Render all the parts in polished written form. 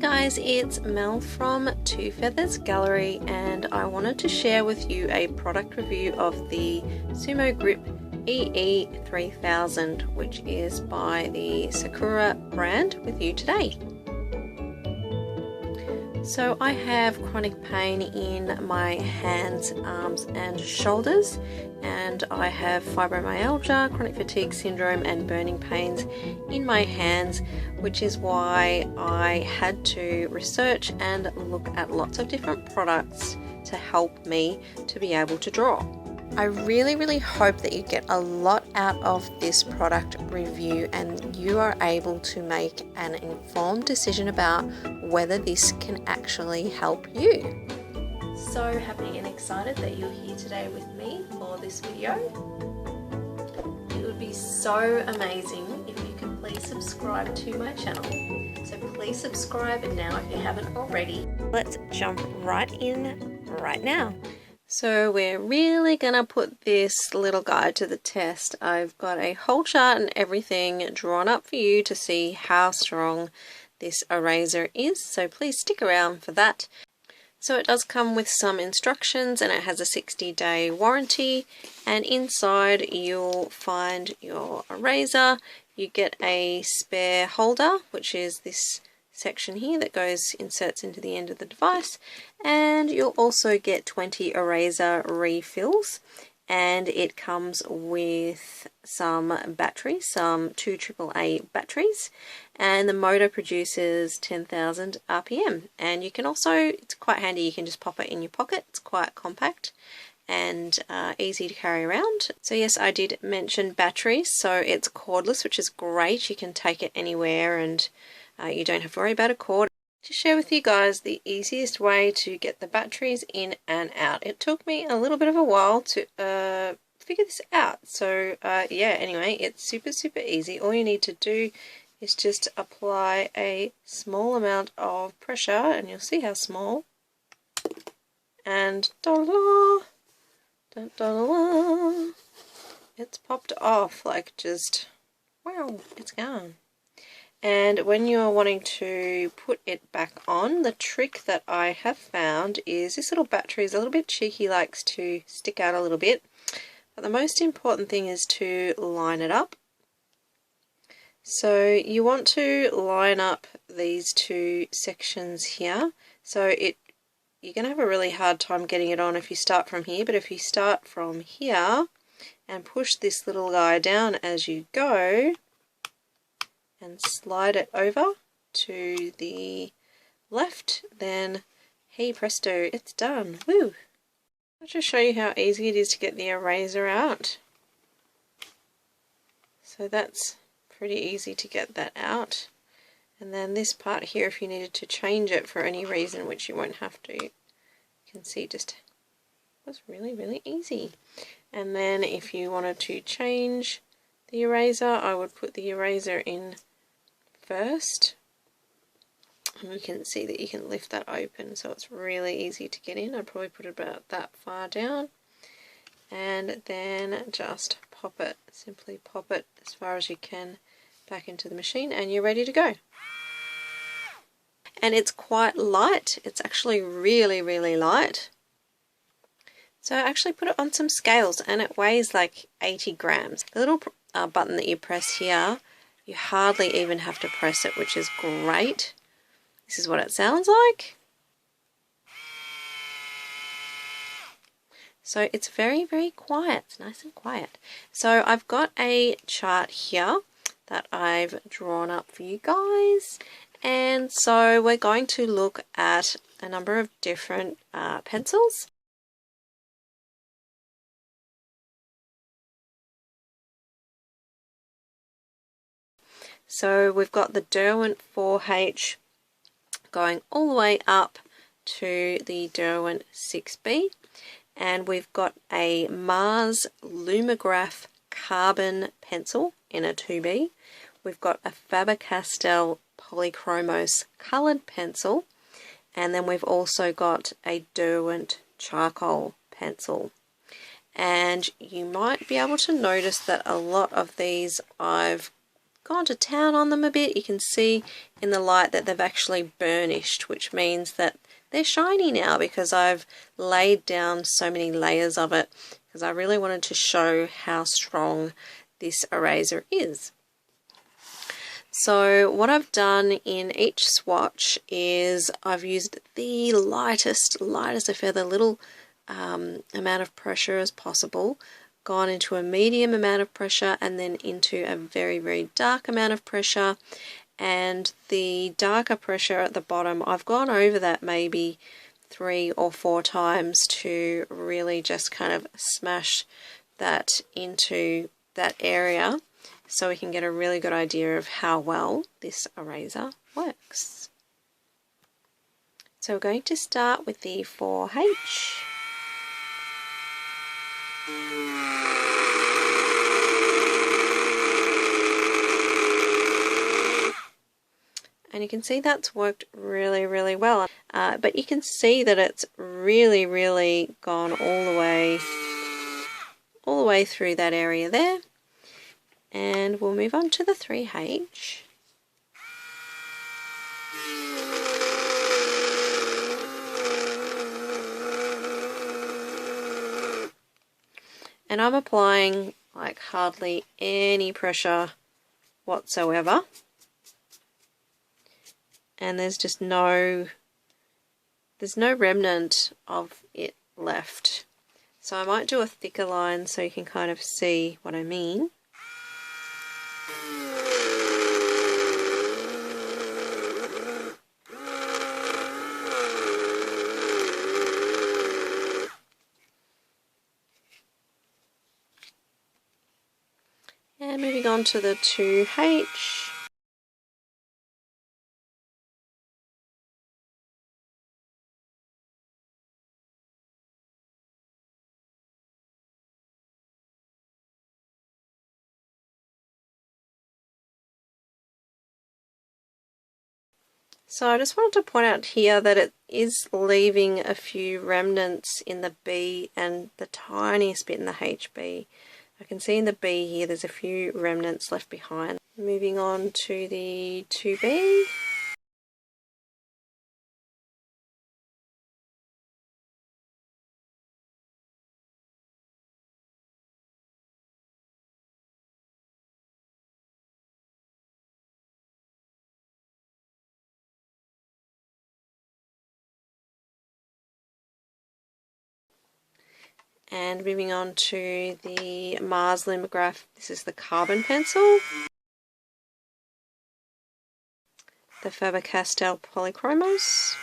guys, it's Mel from Two Feathers Gallery, and I wanted to share with you a product review of the Sumo Grip EE3000, which is by the Sakura brand, with you today. So I have chronic pain in my hands, arms and shoulders, and I have fibromyalgia, chronic fatigue syndrome and burning pains in my hands, which is why I had to research and look at lots of different products to help me to be able to draw. I really hope that you get a lot out of this product review and you are able to make an informed decision about whether this can actually help you. So happy and excited that you're here today with me for this video. It would be so amazing if you could please subscribe to my channel. So please subscribe now if you haven't already. Let's jump right in right now. So we're really gonna put this little guide to the test. I've got a whole chart and everything drawn up for you to see how strong this eraser is, so please stick around for that. So it does come with some instructions and it has a 60-day warranty, and inside you'll find your eraser. You get a spare holder, which is this section here that inserts into the end of the device, and you'll also get 20 eraser refills, and it comes with some batteries, some 2 AAA batteries, and the motor produces 10,000 RPM. And you can also, it's quite handy, you can just pop it in your pocket. It's quite compact and easy to carry around. So yes, I did mention batteries, so it's cordless, which is great. You can take it anywhere and you don't have to worry about a cord. To share with you guys the easiest way to get the batteries in and out. It took me a little bit of a while to figure this out. So yeah, anyway, it's super easy. All you need to do is just apply a small amount of pressure, and you'll see how small. And ta-da, ta-da, it's popped off, like just, wow, it's gone. And when you're wanting to put it back on, the trick that I have found is this little battery is a little bit cheeky, likes to stick out a little bit. But the most important thing is to line it up. So you want to line up these two sections here. So you're going to have a really hard time getting it on if you start from here, but if you start from here and push this little guy down as you go, and slide it over to the left, then hey presto, it's done. Woo! I'll just show you how easy it is to get the eraser out. So that's pretty easy to get that out. And then this part here, if you needed to change it for any reason, which you won't have to, you can see just was really easy. And then if you wanted to change the eraser, I would put the eraser in first, and you can see that you can lift that open, so it's really easy to get in. I'd probably put it about that far down, and then just pop it, simply pop it as far as you can back into the machine, and you're ready to go. And it's quite light. It's actually really light. So I actually put it on some scales, and it weighs like 80 grams. The little button that you press here, you hardly even have to press it, which is great. This is what it sounds like. So it's very quiet. It's nice and quiet. So I've got a chart here that I've drawn up for you guys. And so we're going to look at a number of different pencils. So we've got the Derwent 4H going all the way up to the Derwent 6B, and we've got a Mars Lumograph carbon pencil in a 2B. We've got a Faber-Castell Polychromos coloured pencil, and then we've also got a Derwent charcoal pencil. And you might be able to notice that a lot of these I've gone to town on them a bit. You can see in the light that they've actually burnished, which means that they're shiny now because I've laid down so many layers of it, because I really wanted to show how strong this eraser is. So what I've done in each swatch is I've used the lightest of feather, little amount of pressure as possible, gone into a medium amount of pressure, and then into a very, very dark amount of pressure. And the darker pressure at the bottom, I've gone over that maybe 3 or 4 times to really just kind of smash that into that area, so we can get a really good idea of how well this eraser works. So we're going to start with the 4H. And you can see that's worked really, really well. But you can see that it's really, really gone all the way through that area there. And we'll move on to the 3H. And I'm applying like hardly any pressure whatsoever. And there's just no remnant of it left. So I might do a thicker line so you can kind of see what I mean. And moving on to the 2H. So I just wanted to point out here that it is leaving a few remnants in the B and the tiniest bit in the HB. I can see in the B here there's a few remnants left behind. Moving on to the 2B. And moving on to the Mars Lithograph, this is the carbon pencil. The Faber-Castell Polychromos.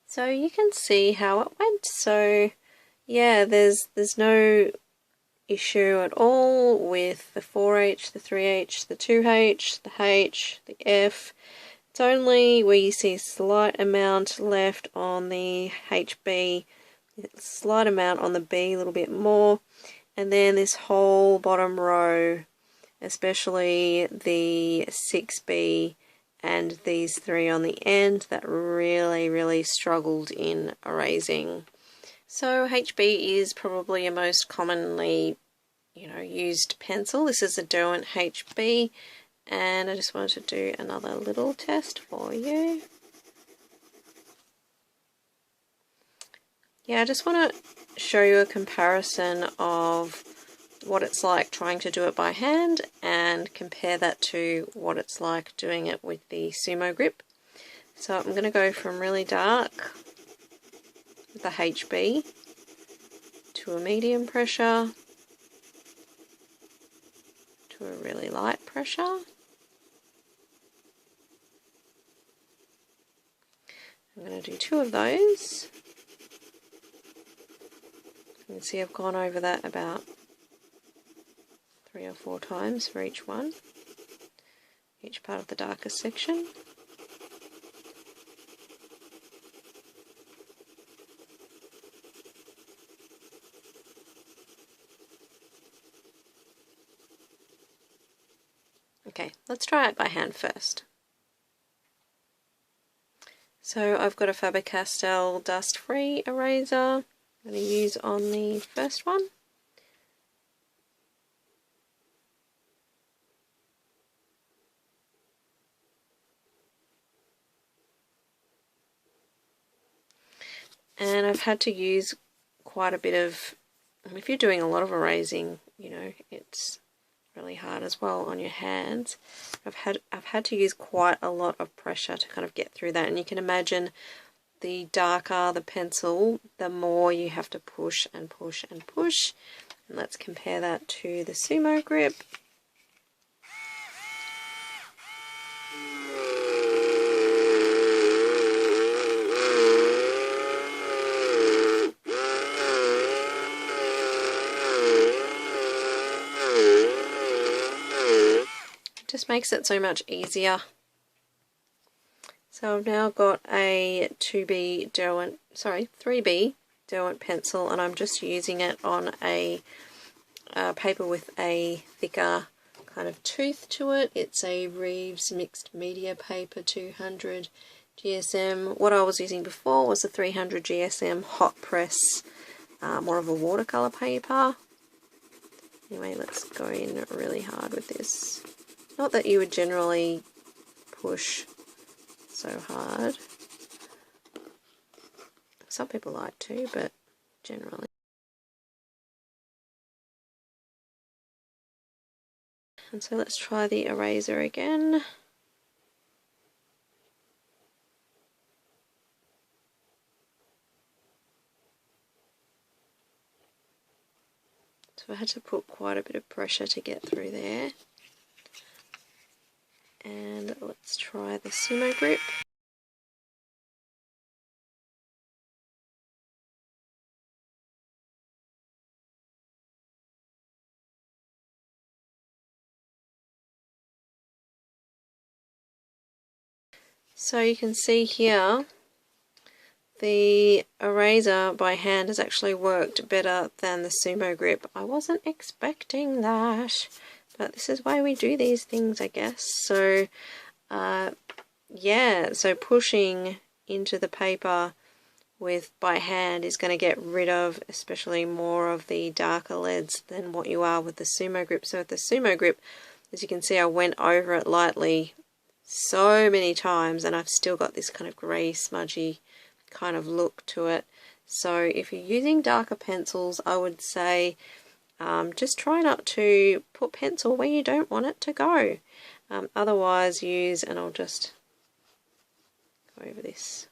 So you can see how it went. So yeah, there's no issue at all with the 4H, the 3H, the 2H, the H, the F. It's only where you see a slight amount left on the HB, a slight amount on the B, a little bit more, and then this whole bottom row, especially the 6B and these 3 on the end, that really struggled in erasing. So HB is probably a most commonly used pencil. This is a Derwent HB, and I just wanted to do another little test for you. Yeah, I just want to show you a comparison of what it's like trying to do it by hand and compare that to what it's like doing it with the Sumo Grip. So I'm going to go from really dark with the HB to a medium pressure to a really light pressure. I'm going to do 2 of those. You can see I've gone over that about 3 or 4 times for each one, each part of the darkest section. Okay, let's try it by hand first. So I've got a Faber-Castell dust-free eraser I'm going to use on the first one. And I've had to use quite a bit of, if you're doing a lot of erasing, you know, it's really hard as well on your hands. I've had to use quite a lot of pressure to kind of get through that, and you can imagine the darker the pencil, the more you have to push and push and push. And let's compare that to the Sumo Grip. Just makes it so much easier. So I've now got a 3B Derwent pencil, and I'm just using it on a paper with a thicker kind of tooth to it. It's a Reeves Mixed Media Paper 200 GSM. What I was using before was a 300 GSM hot press, more of a watercolour paper. Anyway, let's go in really hard with this. Not that you would generally push so hard. Some people like to, but generally. And so let's try the eraser again. So I had to put quite a bit of pressure to get through there. And let's try the Sumo Grip. So you can see here the eraser by hand has actually worked better than the Sumo Grip. I wasn't expecting that, but this is why we do these things, I guess. So yeah, so pushing into the paper with by hand is going to get rid of especially more of the darker leads than what you are with the Sumo Grip. So with the Sumo Grip, as you can see, I went over it lightly so many times and I've still got this kind of grey smudgy kind of look to it. So if you're using darker pencils, I would say just try not to put pencil where you don't want it to go. Otherwise use, and I'll just go over this.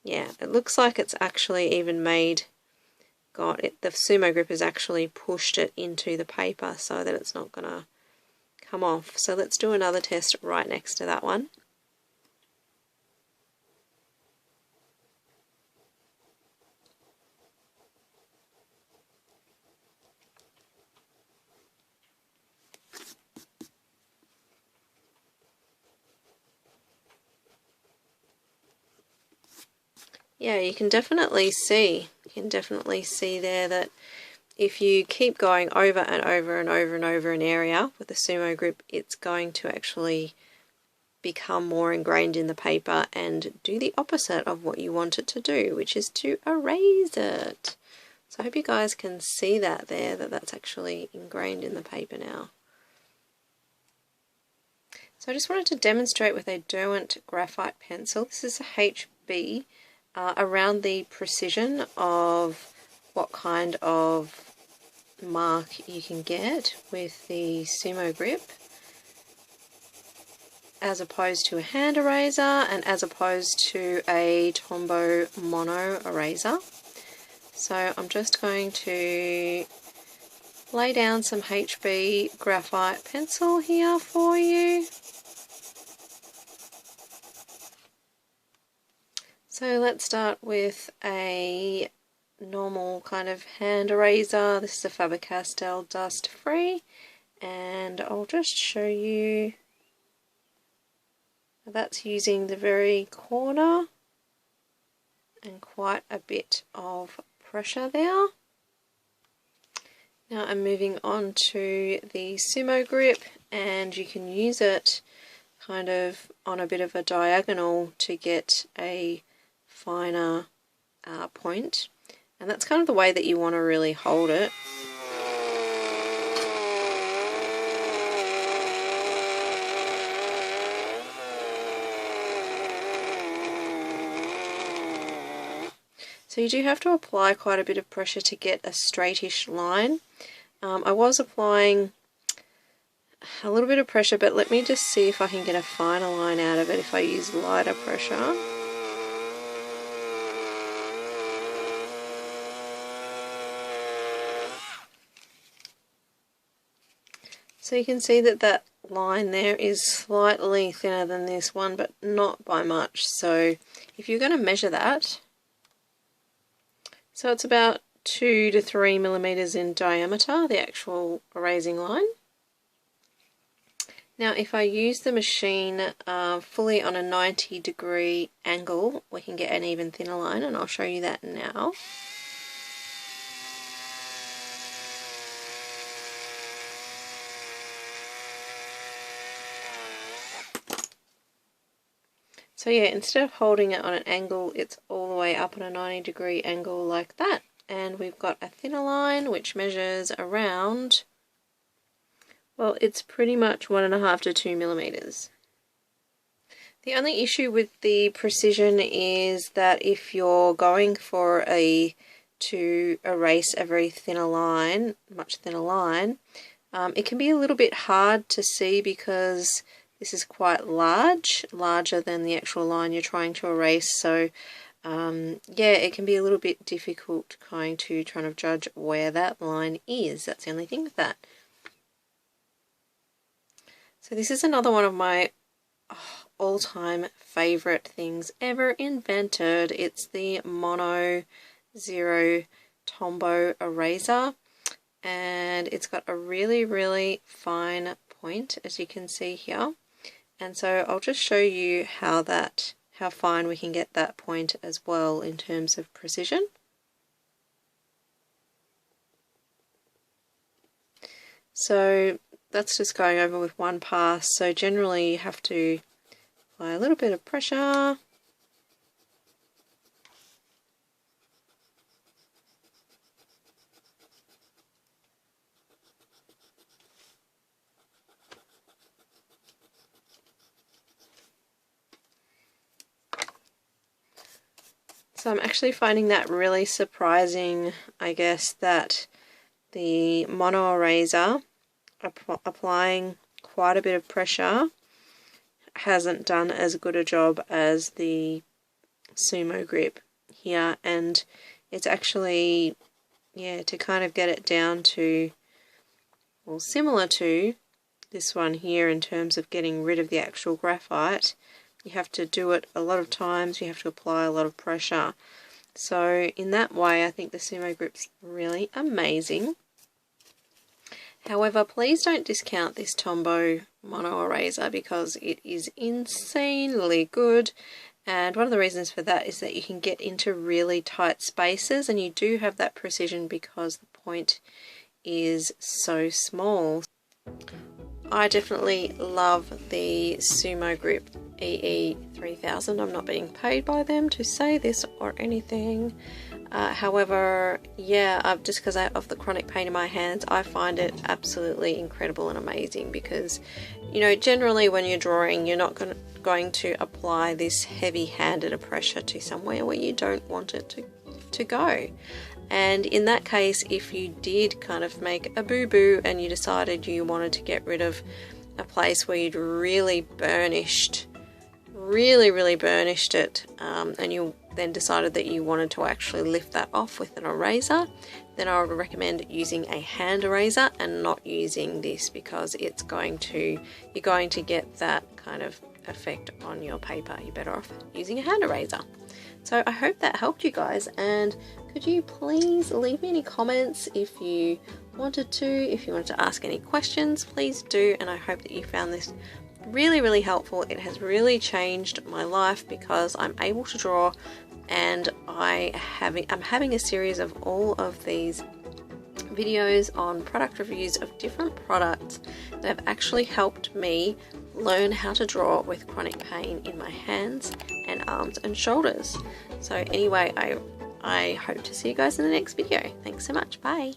Yeah, it looks like it's actually even made, the Sumo Grip has actually pushed it into the paper so that it's not going to come off. So let's do another test right next to that one. Yeah, you can definitely see there that if you keep going over and over and over and over an area with the Sumo Grip, it's going to actually become more ingrained in the paper and do the opposite of what you want it to do, which is to erase it. So I hope you guys can see that there, that's actually ingrained in the paper now. So I just wanted to demonstrate with a Derwent graphite pencil. This is a HB, around the precision of what kind of mark you can get with the Sumo Grip as opposed to a hand eraser and as opposed to a Tombow Mono eraser. So I'm just going to lay down some HB graphite pencil here for you. So let's start with a normal kind of hand eraser. This is a Faber-Castell dust free, and I'll just show you. That's using the very corner and quite a bit of pressure there. Now I'm moving on to the Sumo Grip, and you can use it kind of on a bit of a diagonal to get a finer point, and that's kind of the way that you want to really hold it. So you do have to apply quite a bit of pressure to get a straightish line. I was applying a little bit of pressure, but let me just see if I can get a finer line out of it if I use lighter pressure. So you can see that that line there is slightly thinner than this one, but not by much. So if you're going to measure that, so it's about 2 to 3 millimeters in diameter, the actual erasing line. Now if I use the machine fully on a 90-degree angle, we can get an even thinner line, and I'll show you that now. So yeah, instead of holding it on an angle, it's all the way up on a 90-degree angle like that. And we've got a thinner line which measures around, well, it's pretty much 1.5 to 2 millimeters. The only issue with the precision is that if you're going for to erase a very thinner line, much thinner line, it can be a little bit hard to see because this is quite larger than the actual line you're trying to erase. So yeah, it can be a little bit difficult trying to judge where that line is. That's the only thing with that. So this is another one of my all-time favorite things ever invented. It's the Mono Zero Tombow eraser, and it's got a really fine point, as you can see here. And so I'll just show you how fine we can get that point as well in terms of precision. So that's just going over with one pass. So generally you have to apply a little bit of pressure. So I'm actually finding that really surprising, I guess, that the Mono eraser, applying quite a bit of pressure, hasn't done as good a job as the Sumo Grip here. And it's actually, yeah, to kind of get it down to, well, similar to this one here in terms of getting rid of the actual graphite, you have to do it a lot of times, you have to apply a lot of pressure. So in that way, I think the Sumo Grip's really amazing. However, please don't discount this Tombow Mono eraser because it is insanely good. And one of the reasons for that is that you can get into really tight spaces, and you do have that precision because the point is so small. I definitely love the Sumo Grip EE3000. I'm not being paid by them to say this or anything. However, yeah, just because of the chronic pain in my hands, I find it absolutely incredible and amazing because, you know, generally when you're drawing, you're not going to apply this heavy-handed pressure to somewhere where you don't want it to go. And in that case, if you did kind of make a boo-boo and you decided you wanted to get rid of a place where you'd really burnished it, and you then decided that you wanted to actually lift that off with an eraser, then I would recommend using a hand eraser and not using this, because you're going to get that kind of effect on your paper. You're better off using a hand eraser. So I hope that helped you guys, and could you please leave me any comments if you wanted to. If you wanted to ask any questions, please do, and I hope that you found this really helpful. It has really changed my life because I'm able to draw, and I'm having a series of all of these videos on product reviews of different products that have actually helped me learn how to draw with chronic pain in my hands and arms and shoulders. So anyway, I hope to see you guys in the next video. Thanks so much. Bye.